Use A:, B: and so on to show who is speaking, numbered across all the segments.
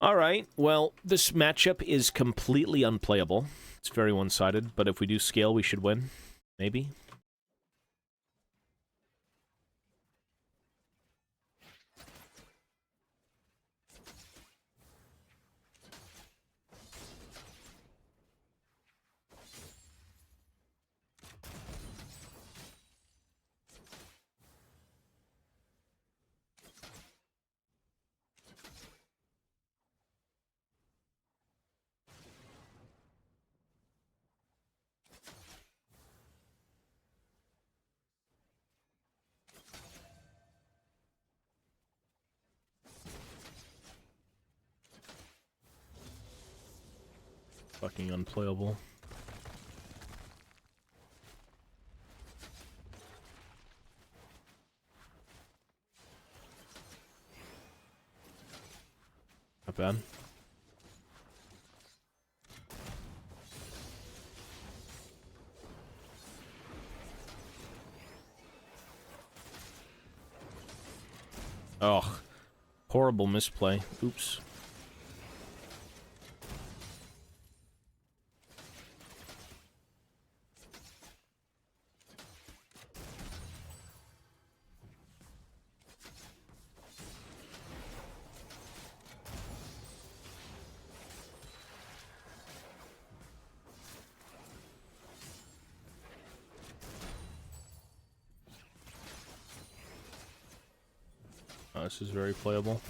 A: Alright, well, this matchup is completely unplayable. It's very one-sided, but if we do scale, we should win. Maybe. Fucking unplayable. Not bad. Oh, horrible misplay. Oops. Oh, this is very playable.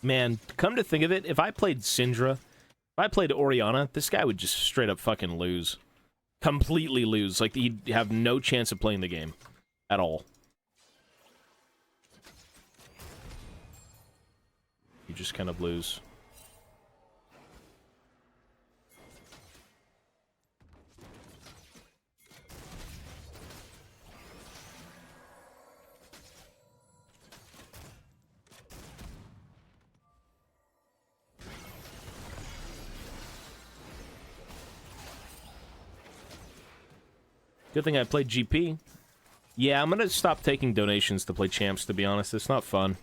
A: Man, come to think of it, if I played Syndra, if I played Orianna, this guy would just straight up fucking lose. Completely lose. Like, he'd have no chance of playing the game. At all. You just kind of lose. Good thing I played GP. Yeah, I'm gonna stop taking donations to play champs, to be honest. It's not fun.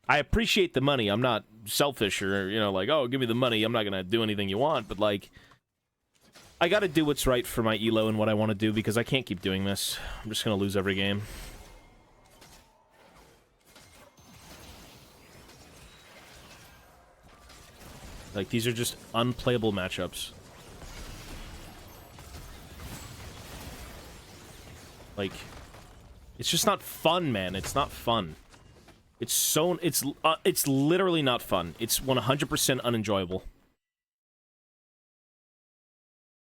A: I appreciate the money. I'm not selfish or, you know, like, oh, give me the money. I'm not gonna do anything you want, but, like, I gotta do what's right for my elo and what I want to do because I can't keep doing this. I'm just gonna lose every game. Like, these are just unplayable matchups. Like, it's just not fun, man. It's not fun. It's literally not fun. It's 100% unenjoyable.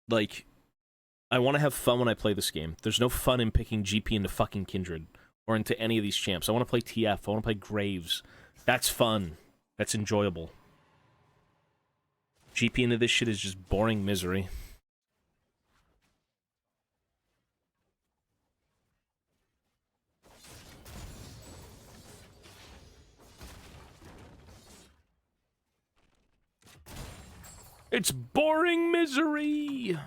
A: Like, I want to have fun when I play this game. There's no fun in picking GP into fucking Kindred or into any of these champs. I want to play TF. I want to play Graves. That's fun. That's enjoyable. GP into this shit is just boring misery. It's boring misery!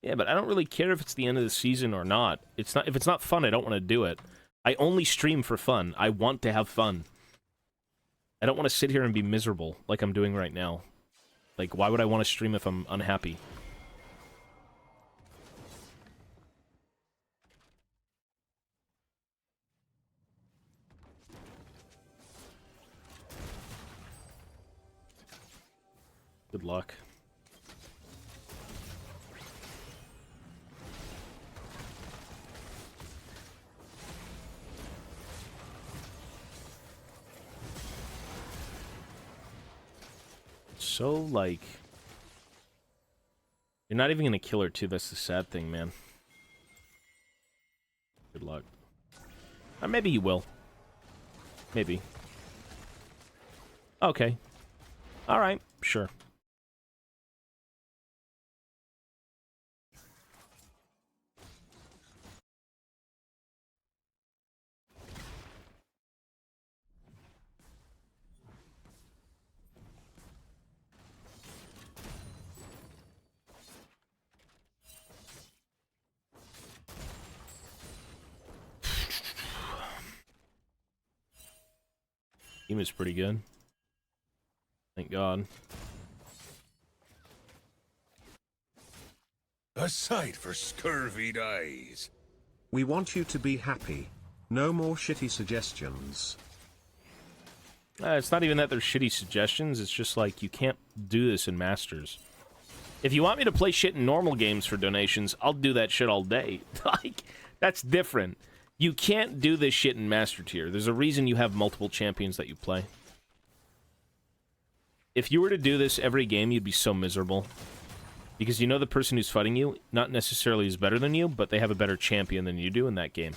A: Yeah, but I don't really care if it's the end of the season or not. It's not. If it's not fun, I don't want to do it. I only stream for fun. I want to have fun. I don't want to sit here and be miserable like I'm doing right now. Like, why would I want to stream if I'm unhappy? Good luck. So, like... You're not even gonna kill her, too. That's the sad thing, man. Good luck. Or maybe you will. Maybe. Okay. Alright, sure. Team is pretty good. Thank God.
B: A sight for scurvied eyes.
C: We want you to be happy. No more shitty suggestions.
A: It's not even that they're shitty suggestions, it's just like, you can't do this in Masters. If you want me to play shit in normal games for donations, I'll do that shit all day. Like, that's different. You can't do this shit in Master Tier. There's a reason you have multiple champions that you play. If you were to do this every game, you'd be so miserable. Because you know the person who's fighting you, not necessarily is better than you, but they have a better champion than you do in that game.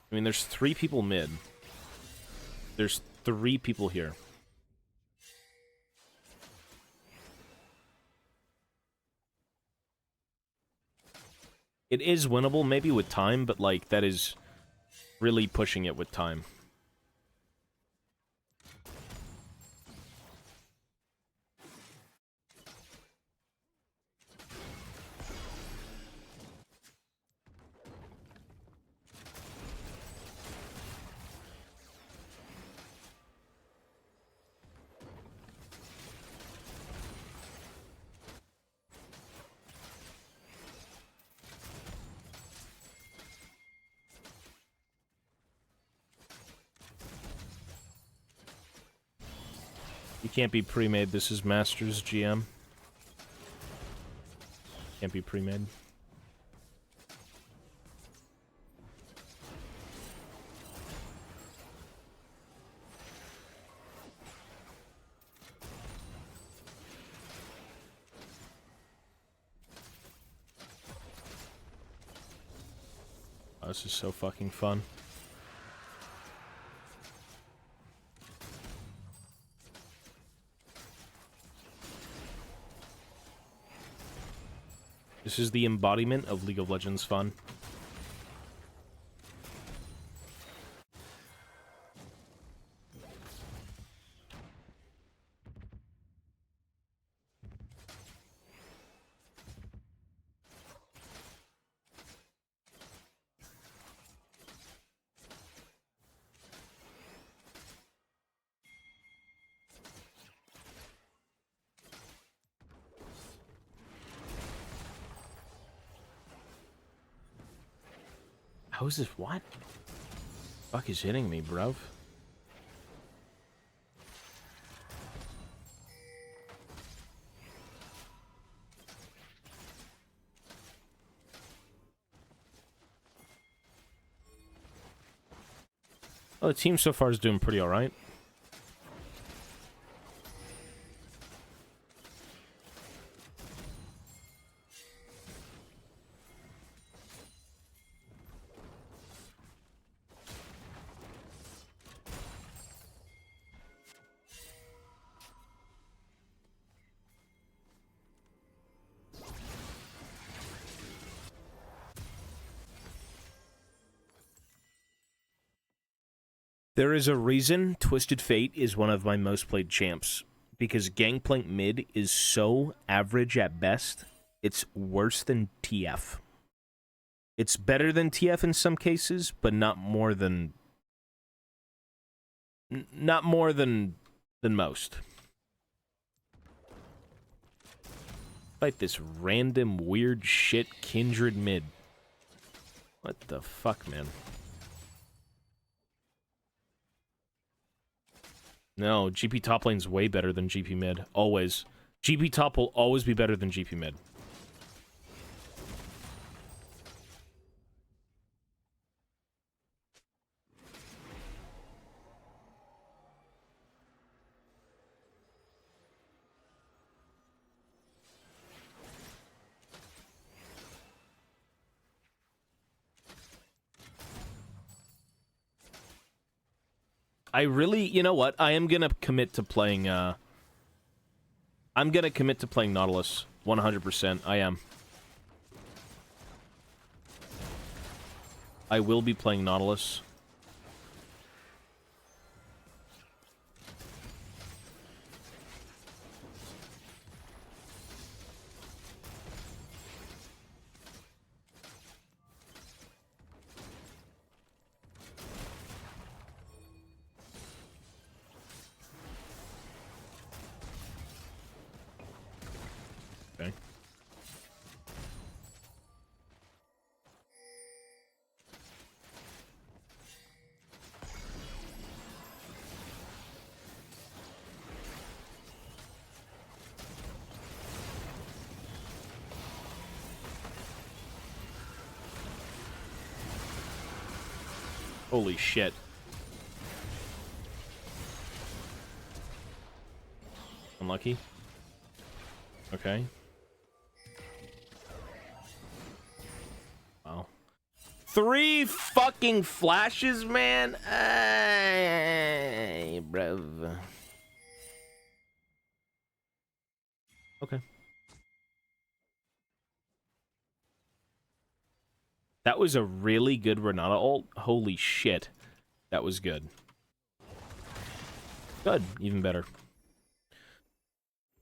A: I mean, there's 3 people mid. There's 3 people here. It is winnable, maybe with time, but, like, that is really pushing it with time. You can't be pre-made. This is Masters GM. Can't be pre-made. Oh, this is so fucking fun. This is the embodiment of League of Legends fun. How is this? What? Fuck is hitting me, bruv? Well, the team so far is doing pretty alright. There is a reason Twisted Fate is one of my most played champs. Because Gangplank mid is so average at best, it's worse than TF. It's better than TF in some cases, but not more than... Not more than most. Fight this random weird shit Kindred mid. What the fuck, man? No, GP top lane's way better than GP mid. Always. GP top will always be better than GP mid. I really, you know what? I am gonna commit to playing, I'm gonna commit to playing Nautilus. 100%. I am. I will be playing Nautilus. Okay. Holy shit. Unlucky. Okay. Wow. 3 fucking flashes, man? Ay, bruv. Okay. That was a really good Renata ult. Holy shit. That was good. Good. Even better.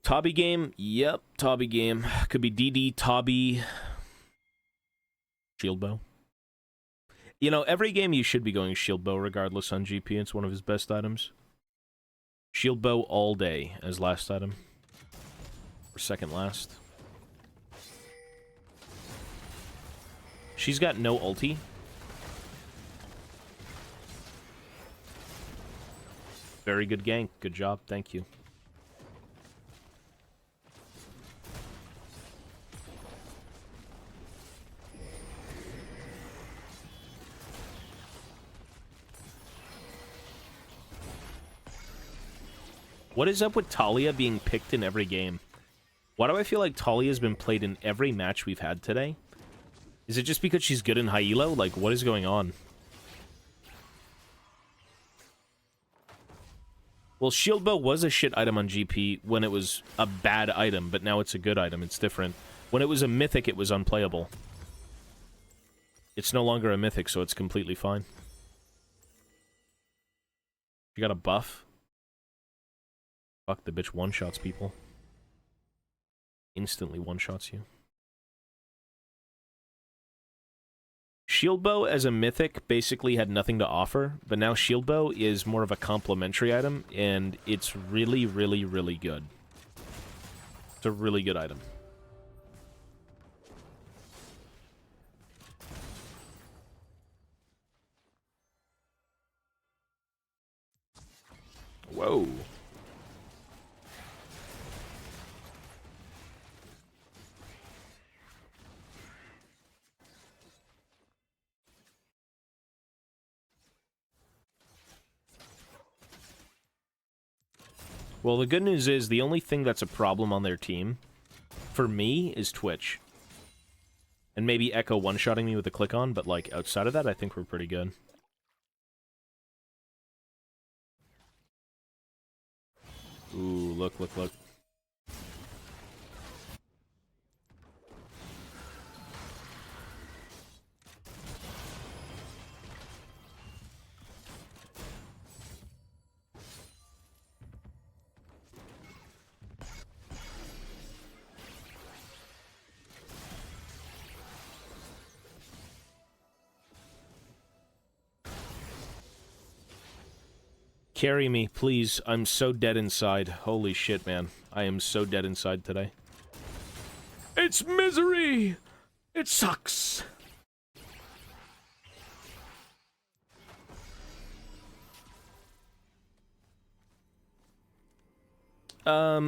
A: Tobby game? Yep. Tobby game. Could be DD, Tobby. Shield bow. You know, every game you should be going shield bow regardless on GP. It's one of his best items. Shield bow all day as last item. Or second last. She's got no ulti. Very good gank. Good job. Thank you. What is up with Talia being picked in every game? Why do I feel like Talia's been played in every match we've had today? Is it just because she's good in high elo? Like, what is going on? Well, shield bow was a shit item on GP when it was a bad item, but now it's a good item. It's different. When it was a mythic, it was unplayable. It's no longer a mythic, so it's completely fine. You got a buff? Fuck, the bitch one-shots people. Instantly one-shots you. Shield bow as a mythic basically had nothing to offer, but now shield bow is more of a complementary item, and it's really, really, really good. It's a really good item. Whoa. Well, the good news is the only thing that's a problem on their team, for me, is Twitch. And maybe Echo one-shotting me with a click on, but like outside of that, I think we're pretty good. Ooh, look, look, look. Carry me, please. I'm so dead inside. Holy shit, man. I am so dead inside today. It's misery! It sucks! I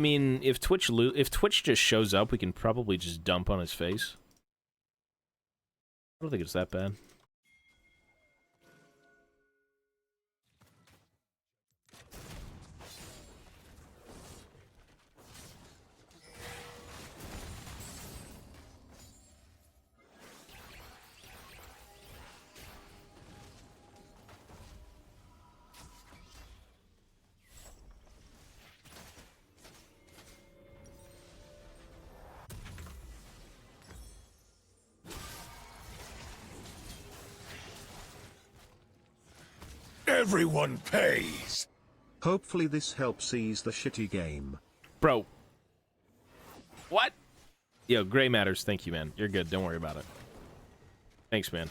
A: mean, if Twitch just shows up, we can probably just dump on his face. I don't think it's that bad.
B: Everyone pays.
C: Hopefully this helps ease the shitty game.
A: Bro. What? Yo, Gray Matters, thank you, man. You're good, don't worry about it. Thanks, man.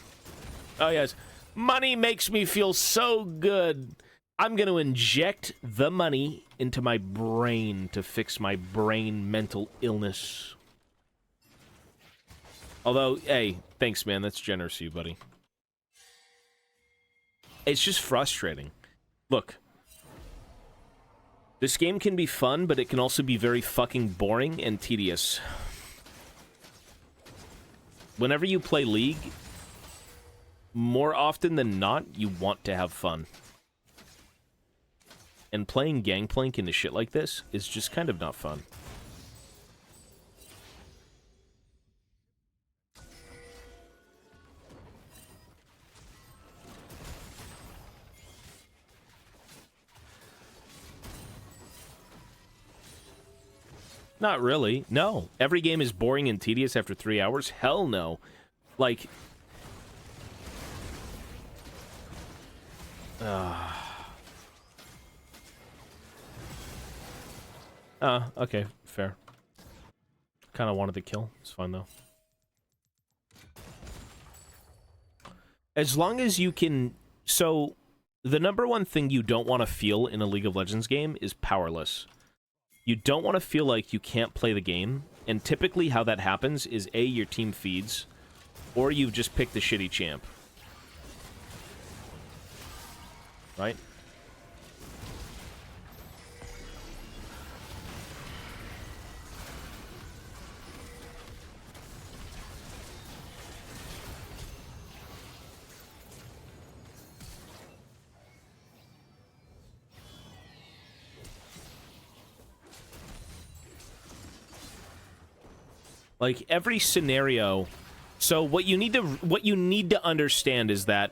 A: Oh, yes. Money makes me feel so good. I'm going to inject the money into my brain to fix my brain mental illness. Although, hey, thanks, man. That's generous of you, buddy. It's just frustrating. Look. This game can be fun, but it can also be very fucking boring and tedious. Whenever you play League, more often than not, you want to have fun. And playing Gangplank into shit like this is just kind of not fun. Not really. No. Every game is boring and tedious after 3 hours? Hell no. Like... okay, fair. Kind of wanted the kill. It's fine, though. As long as you can... So, the number one thing you don't want to feel in a League of Legends game is powerless. You don't want to feel like you can't play the game, and typically how that happens is A, your team feeds, or you've just picked the shitty champ. Right? Like, every scenario... So, what you need to understand is that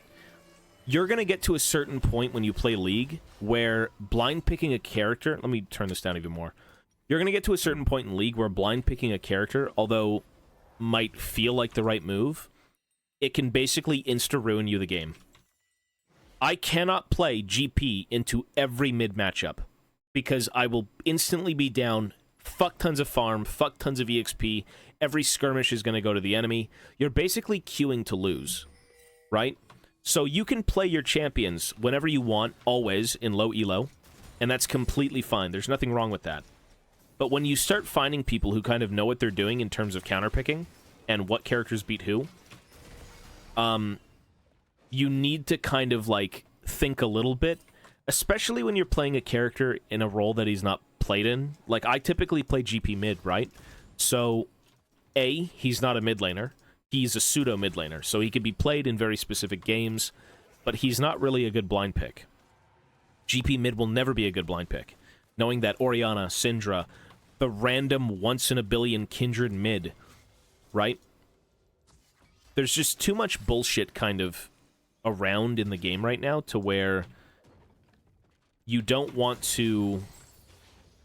A: you're going to get to a certain point when you play League where blind picking a character... Let me turn this down even more. You're going to get to a certain point in League where blind picking a character, although might feel like the right move, it can basically insta-ruin you the game. I cannot play GP into every mid matchup because I will instantly be down fuck tons of farm, fuck tons of EXP, every skirmish is going to go to the enemy. You're basically queuing to lose, right? So you can play your champions whenever you want, always, in low elo, and that's completely fine. There's nothing wrong with that. But when you start finding people who kind of know what they're doing in terms of counterpicking and what characters beat who, you need to kind of, like, think a little bit, especially when you're playing a character in a role that he's not played in. Like, I typically play GP mid, right? So, A, he's not a mid laner. He's a pseudo mid laner, so he could be played in very specific games, but he's not really a good blind pick. GP mid will never be a good blind pick, knowing that Orianna, Syndra, the random once-in-a-billion Kindred mid, right? There's just too much bullshit kind of around in the game right now to where you don't want to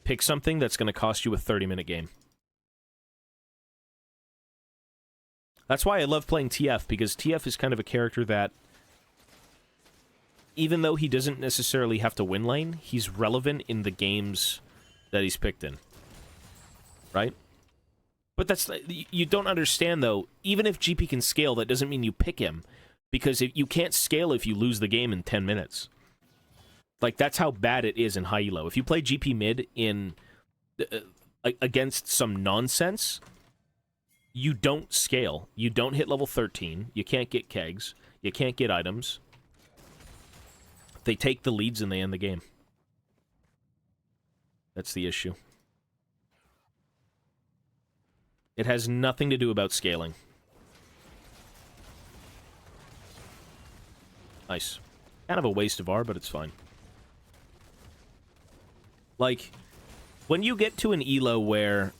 A: pick something that's going to cost you a 30-minute game. That's why I love playing TF, because TF is kind of a character that, even though he doesn't necessarily have to win lane, he's relevant in the games that he's picked in. Right? But that's... You don't understand, though. Even if GP can scale, that doesn't mean you pick him. Because you can't scale if you lose the game in 10 minutes. Like, that's how bad it is in high elo. If you play GP mid in against some nonsense, you don't scale. You don't hit level 13. You can't get kegs. You can't get items. They take the leads and they end the game. That's the issue. It has nothing to do about scaling. Nice. Kind of a waste of R, but it's fine. Like, when you get to an elo where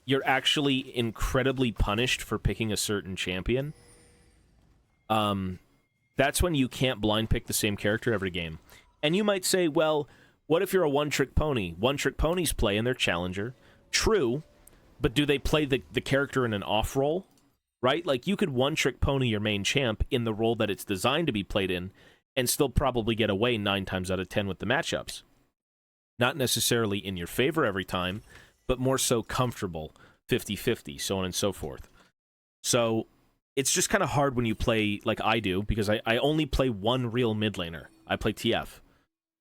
A: you're actually incredibly punished for picking a certain champion, that's when you can't blind pick the same character every game. And you might say, well, what if you're a one-trick pony? One-trick ponies play in their challenger. True, but do they play the character in an off role? Right? Like, you could one-trick pony your main champ in the role that it's designed to be played in, and still probably get away 9 times out of 10 with the matchups. Not necessarily in your favor every time, but more so comfortable, 50-50, so on and so forth. So it's just kind of hard when you play like I do, because I only play one real mid laner. I play TF.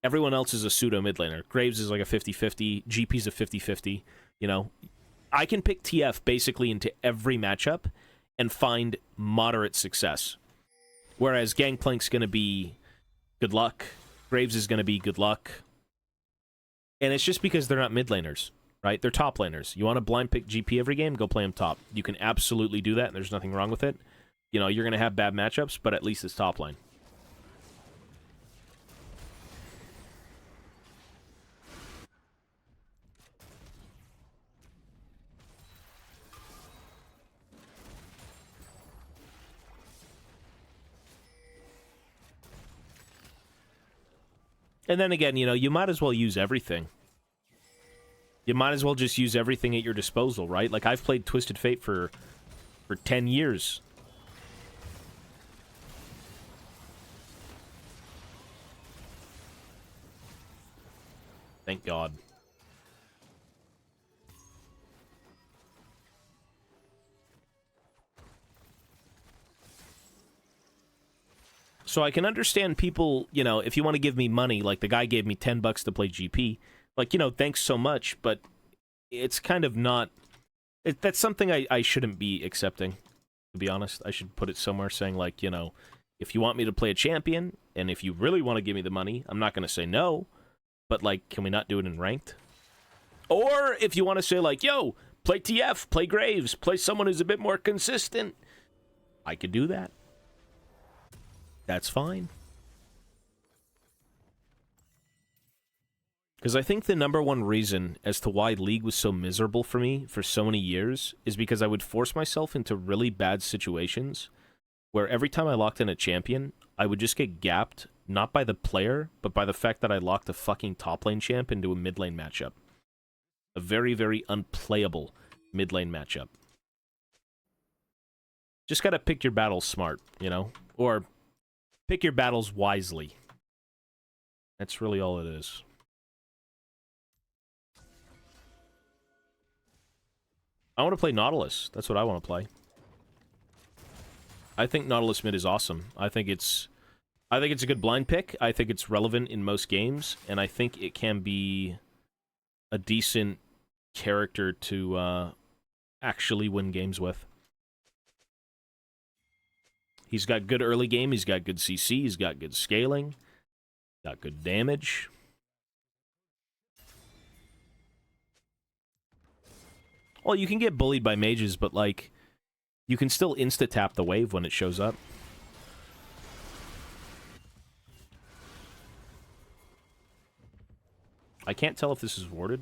A: Everyone else is a pseudo mid laner. Graves is like a 50-50, GP's a 50-50, you know. I can pick TF basically into every matchup and find moderate success. Whereas Gangplank's going to be good luck. Graves is going to be good luck. And it's just because they're not mid laners, right? They're top laners. You want to blind pick GP every game? Go play him top. You can absolutely do that, and there's nothing wrong with it. You know, you're going to have bad matchups, but at least it's top lane. And then again, you know, you might as well use everything. You might as well just use everything at your disposal, right? Like, I've played Twisted Fate for 10 years. Thank God. So I can understand people, you know, if you want to give me money, like the guy gave me $10 to play GP, like, you know, thanks so much, but it's kind of not... that's something I shouldn't be accepting, to be honest. I should put it somewhere saying, like, you know, if you want me to play a champion, and if you really want to give me the money, I'm not going to say no, but, like, can we not do it in ranked? Or if you want to say, like, yo, play TF, play Graves, play someone who's a bit more consistent, I could do that. That's fine. Because I think the number one reason as to why League was so miserable for me for so many years is because I would force myself into really bad situations where every time I locked in a champion, I would just get gapped, not by the player, but by the fact that I locked a fucking top lane champ into a mid lane matchup. A very, very unplayable mid lane matchup. Just gotta pick your battles smart, you know? Or pick your battles wisely. That's really all it is. I want to play Nautilus. That's what I want to play. I think Nautilus mid is awesome. I think it's a good blind pick. I think it's relevant in most games, and I think it can be a decent character to actually win games with. He's got good early game, he's got good CC, he's got good scaling, got good damage. Well, you can get bullied by mages, but, like, you can still insta-tap the wave when it shows up. I can't tell if this is warded.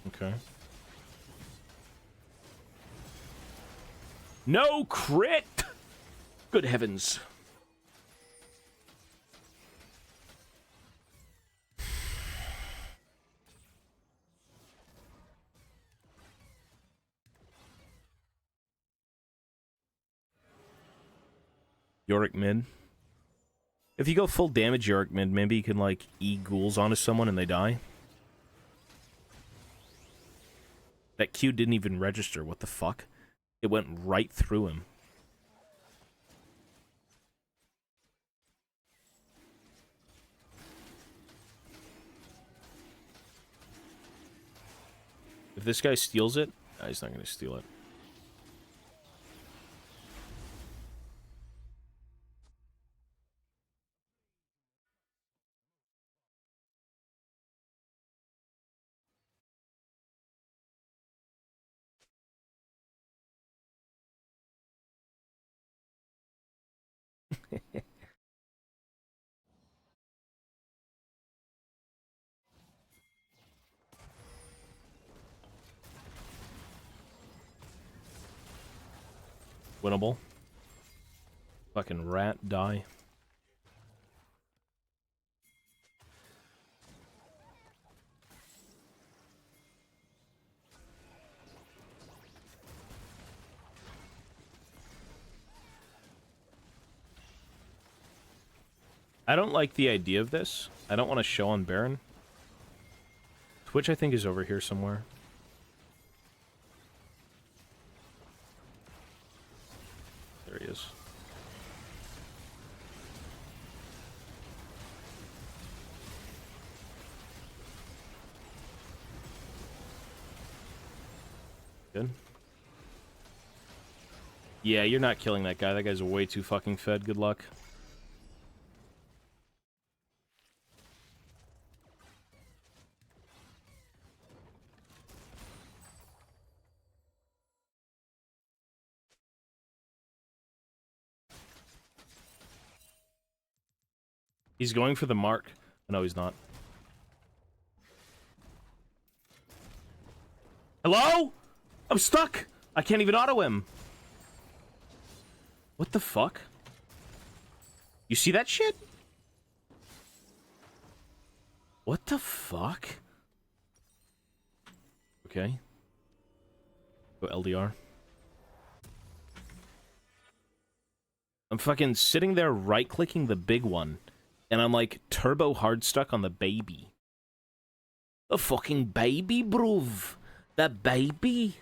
A: Okay. No crit! Good heavens. Yorick mid. If you go full damage Yorick mid, maybe you can, like, E-ghouls onto someone and they die. That Q didn't even register. What the fuck? It went right through him. If this guy steals it... No, he's not going to steal it. Winnable. Fucking rat, die. I don't like the idea of this. I don't want to show on Baron. Twitch, I think, is over here somewhere. There he is. Good. Yeah, you're not killing that guy. That guy's way too fucking fed. Good luck. He's going for the mark. No, he's not. Hello? I'm stuck! I can't even auto him. What the fuck? You see that shit? What the fuck? Okay. Go LDR. I'm fucking sitting there right-clicking the big one. And I'm like, turbo hard stuck on the baby. The fucking baby, bruv. The baby.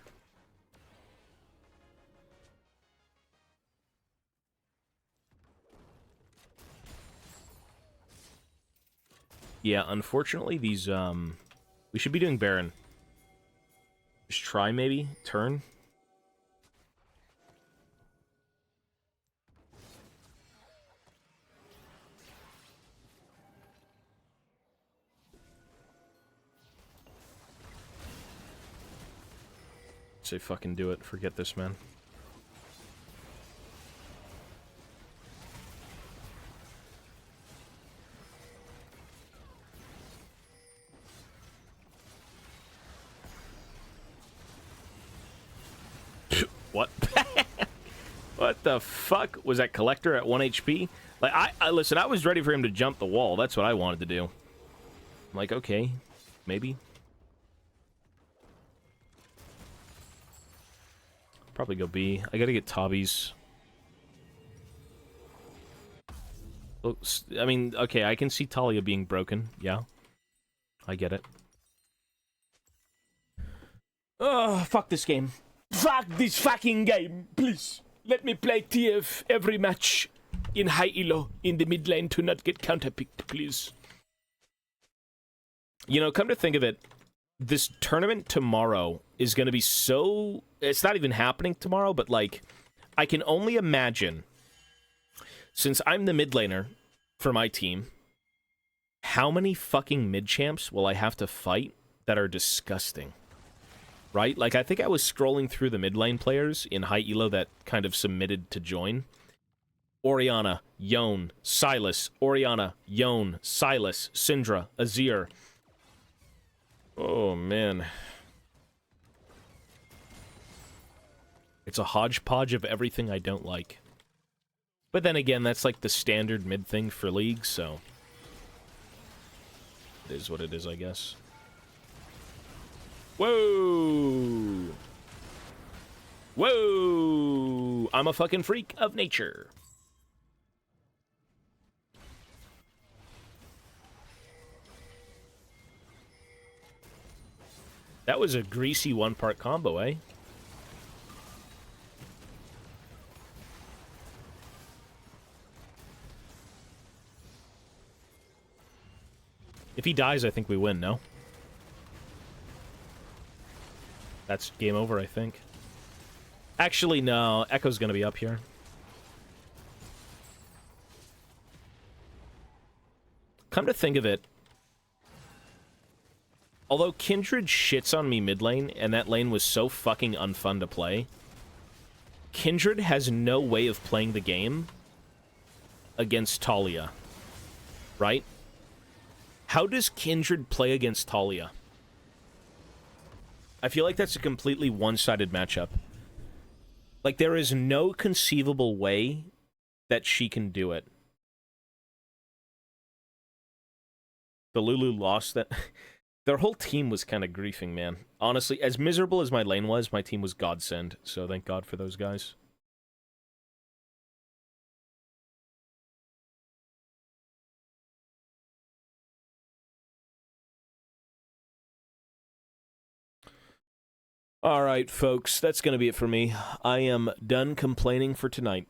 A: Yeah, unfortunately, these, we should be doing Baron. Just try, maybe? Turn? Say fucking do it. Forget this, man. What? What the fuck? Was that Collector at 1 HP? Like, I listen, I was ready for him to jump the wall. That's what I wanted to do. I'm like, okay, maybe. Probably go B. I gotta get Tobias. Looks, I mean, okay, I can see Talia being broken. Yeah. I get it. Oh, fuck this game. Fuck this fucking game, please. Let me play TF every match in high elo in the mid lane to not get counterpicked, please. You know, come to think of it, this tournament tomorrow is going to be so... It's not even happening tomorrow, but, like, I can only imagine, since I'm the mid laner for my team, how many fucking mid champs will I have to fight that are disgusting? Right? Like, I think I was scrolling through the mid lane players in high elo that kind of submitted to join. Orianna, Yone, Sylas, Orianna, Yone, Sylas, Syndra, Azir. Oh, man. It's a hodgepodge of everything I don't like. But then again, that's like the standard mid thing for League, so... It is what it is, I guess. Whoa! Whoa! I'm a fucking freak of nature. That was a greasy one-part combo, eh? If he dies, I think we win, no? That's game over, I think. Actually, no. Echo's gonna be up here. Come to think of it, although Kindred shits on me mid lane, and that lane was so fucking unfun to play, Kindred has no way of playing the game against Talia. Right? How does Kindred play against Talia? I feel like that's a completely one-sided matchup. Like, there is no conceivable way that she can do it. The Lulu lost that... Their whole team was kind of griefing, man. Honestly, as miserable as my lane was, my team was godsend. So thank God for those guys. All right, folks, that's going to be it for me. I am done complaining for tonight.